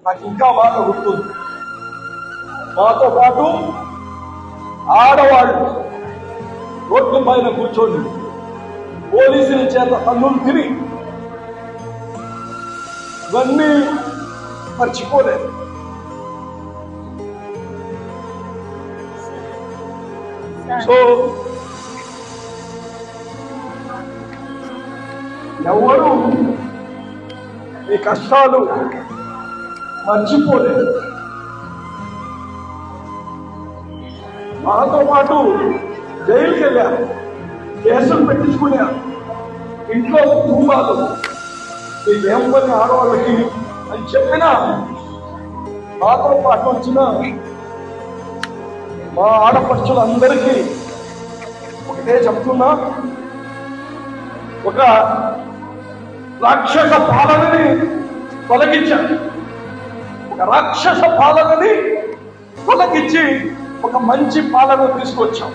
నాకు ఇంకా బాగా గుర్తుంది. మాతో పాటు ఆడవాళ్ళు రోడ్ల పైన కూర్చొని పోలీసుల చేత తన్నులు తిని ఇవన్నీ మర్చిపోలేదు. సో ఎవరు ఈ కష్టాలు మర్చిపోలేదు. మాతో పాటు జైలుకి వెళ్ళారు, కేసులు పెట్టించుకున్నారు. ఇంట్లో కుటుంబాలు మీకేం పని ఆడవాళ్ళకి అని చెప్పినా మాతో పాటు వచ్చిన మా ఆడపడుచులందరికీ ఒకటే చెప్తున్నా, ఒక రాక్షస పాలనని తొలగించారు. ఒక రాక్షస పాలనని తొలగించి ఒక మంచి పాలన తీసుకొచ్చాం.